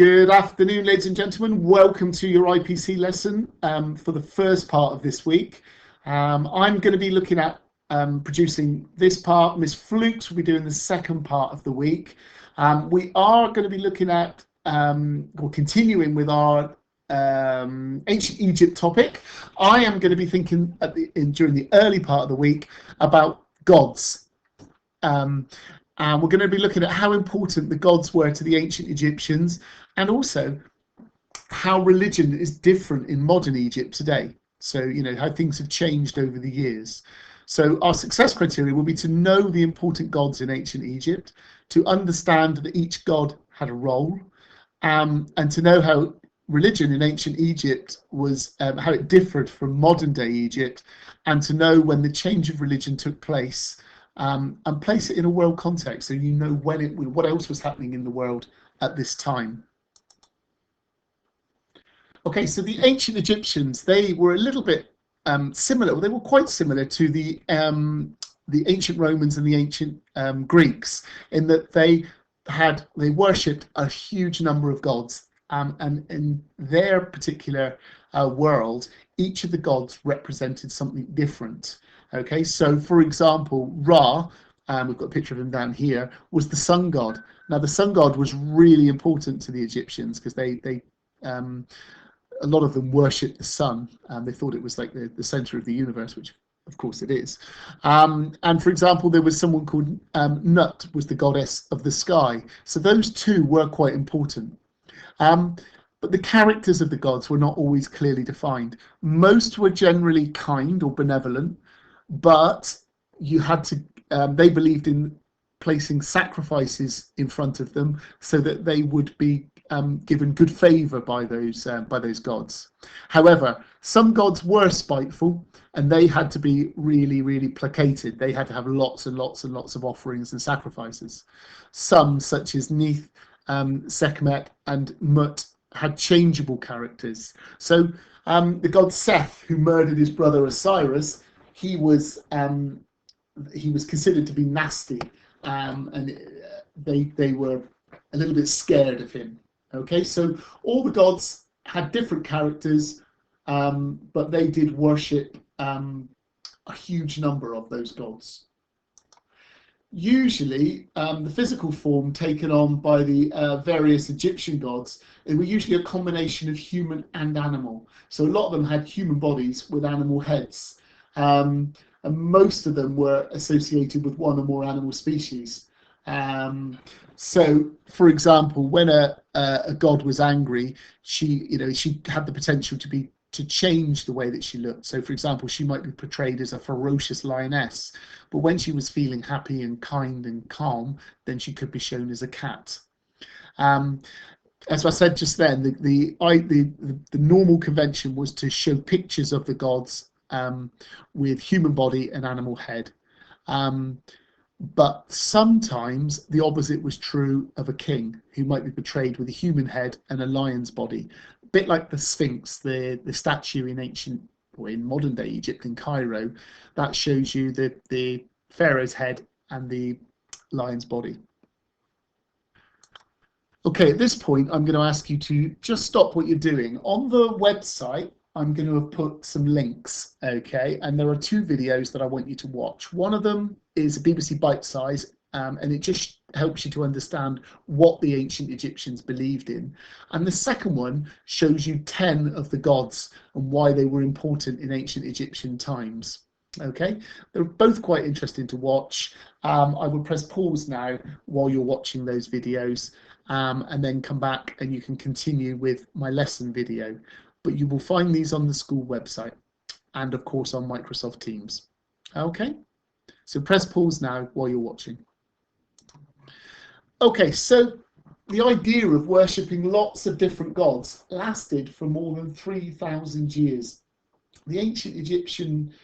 Good afternoon, ladies and gentlemen. Welcome to your IPC lesson for the first part of this week. I'm going to be looking at producing this part. Miss Flukes will be doing the second part of the week. We are going to be looking at, or continuing with our ancient Egypt topic. I am going to be thinking during the early part of the week about gods. And we're going to be looking at how important the gods were to the ancient Egyptians, and also how religion is different in modern Egypt today. So, how things have changed over the years. So our success criteria will be to know the important gods in ancient Egypt, to understand that each god had a role, and to know how religion in ancient Egypt was, how it differed from modern day Egypt, and to know when the change of religion took place. And place it in a world context, so you know what else was happening in the world at this time. Okay, so the ancient Egyptians, they were a little bit similar. They were quite similar to the ancient Romans and the ancient Greeks, in that they worshipped a huge number of gods, and in their particular world, each of the gods represented something different. Okay, so for example, Ra, we've got a picture of him down here, was the sun god. Now, the sun god was really important to the Egyptians because they a lot of them worshipped the sun, and they thought it was like the center of the universe, which of course it is. And for example, there was someone called Nut, was the goddess of the sky. So those two were quite important. But the characters of the gods were not always clearly defined. Most were generally kind or benevolent, but you had to, they believed in placing sacrifices in front of them so that they would be given good favor by those gods. However, some gods were spiteful, and they had to be really, really placated. They had to have lots and lots and lots of offerings and sacrifices. Some, such as Neith, Sekhmet, and Mut, had changeable characters. So the god Seth, who murdered his brother Osiris, he was considered to be nasty, and they were a little bit scared of him. Okay, so all the gods had different characters, but they did worship a huge number of those gods. Usually, the physical form taken on by the various Egyptian gods, it were usually a combination of human and animal. So a lot of them had human bodies with animal heads. And most of them were associated with one or more animal species. So, for example, when a god was angry, she had the potential to change the way that she looked. So, for example, she might be portrayed as a ferocious lioness, but when she was feeling happy and kind and calm, then she could be shown as a cat. As I said just then, the normal convention was to show pictures of the gods with human body and animal head. But sometimes the opposite was true of a king, who might be portrayed with a human head and a lion's body, a bit like the Sphinx, the statue in modern day Egypt in Cairo, that shows you the pharaoh's head and the lion's body. Okay, at this point, I'm going to ask you to just stop what you're doing. On the website, I'm going to have put some links, okay? And there are two videos that I want you to watch. One of them is a BBC Bite Size, and it just helps you to understand what the ancient Egyptians believed in. And the second one shows you 10 of the gods and why they were important in ancient Egyptian times, okay? They're both quite interesting to watch. I will press pause now while you're watching those videos, and then come back and you can continue with my lesson video. But you will find these on the school website and of course on Microsoft Teams. Okay, so press pause now while you're watching. Okay, so the idea of worshipping lots of different gods lasted for more than 3,000 years. The ancient Egyptian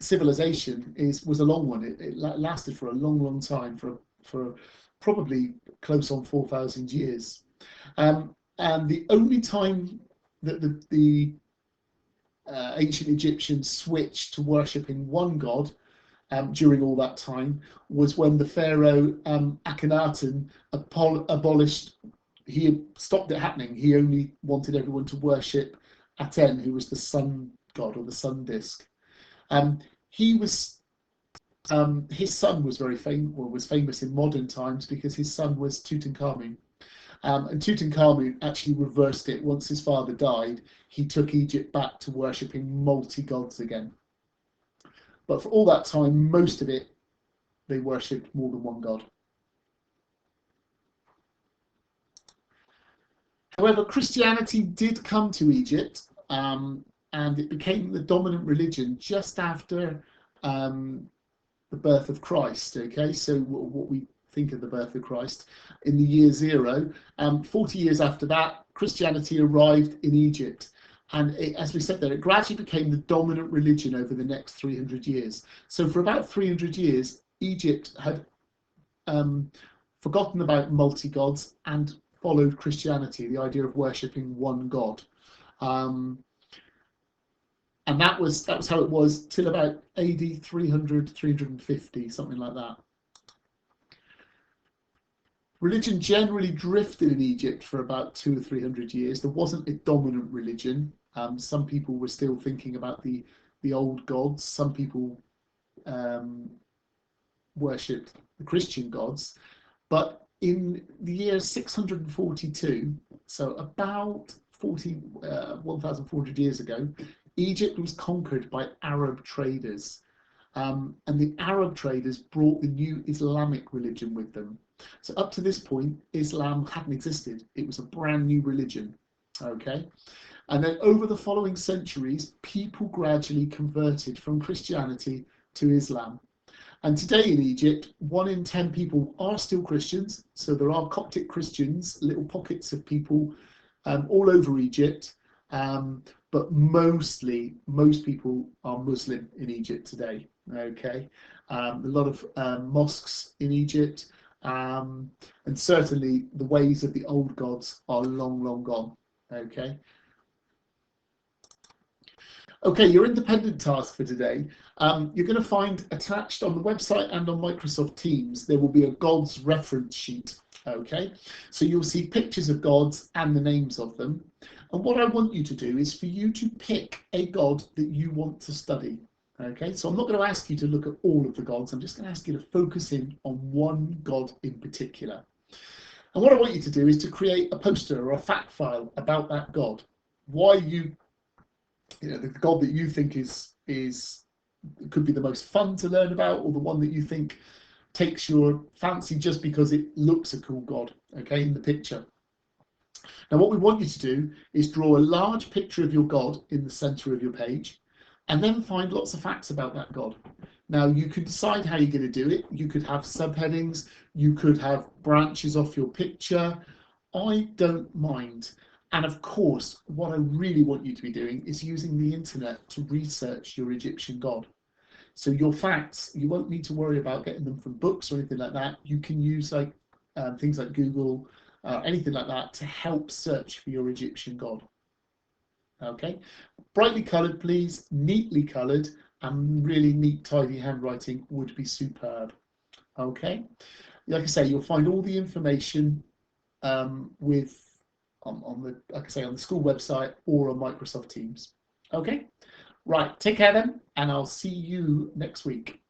civilization was a long one. It lasted for a long, long time, for probably close on 4,000 years. And the only time that the ancient Egyptians switched to worshipping one god during all that time was when the pharaoh Akhenaten abolished he had stopped it happening. He only wanted everyone to worship Aten, who was the sun god or the sun disk. He was his son was was famous in modern times because his son was Tutankhamun. And Tutankhamun actually reversed it. Once his father died, he took Egypt back to worshipping multi-gods again. But for all that time, most of it, they worshipped more than one god. However, Christianity did come to Egypt, and it became the dominant religion just after the birth of Christ. Okay, so what we think of the birth of Christ in the year 0, 40 years after that, Christianity arrived in Egypt. And as we said there, it gradually became the dominant religion over the next 300 years. So for about 300 years, Egypt had forgotten about multi-gods and followed Christianity, the idea of worshipping one God. And that was how it was till about AD 300, 350, something like that. Religion generally drifted in Egypt for about 200 or 300 years. There wasn't a dominant religion. Some people were still thinking about the old gods. Some people worshipped the Christian gods. But in the year 642, so about 1,400 years ago, Egypt was conquered by Arab traders. And the Arab traders brought the new Islamic religion with them. So up to this point, Islam hadn't existed. It was a brand new religion. Okay. And then over the following centuries, people gradually converted from Christianity to Islam. And today in Egypt, 1 in 10 people are still Christians. So there are Coptic Christians, little pockets of people all over Egypt. But most people are Muslim in Egypt today. Okay, a lot of mosques in Egypt, and certainly the ways of the old gods are long, long gone. Okay. Okay, your independent task for today. You're going to find attached on the website and on Microsoft Teams, there will be a gods reference sheet. Okay, so you'll see pictures of gods and the names of them. And what I want you to do is for you to pick a god that you want to study. Okay, so I'm not going to ask you to look at all of the gods. I'm just going to ask you to focus in on one god in particular. And what I want you to do is to create a poster or a fact file about that god. Why the god that you think could be the most fun to learn about, or the one that you think takes your fancy just because it looks a cool god, okay, in the picture. Now what we want you to do is draw a large picture of your god in the center of your page, and then find lots of facts about that god. Now you can decide how you're going to do it. You could have subheadings, you could have branches off your picture. I don't mind. And of course, what I really want you to be doing is using the internet to research your Egyptian god. So your facts, you won't need to worry about getting them from books or anything like that. You can use things like Google, anything like that to help search for your Egyptian god. Okay, brightly coloured, please, neatly coloured, and really neat, tidy handwriting would be superb. Okay, like I say, you'll find all the information on the school website or on Microsoft Teams. Okay, right, take care then, and I'll see you next week.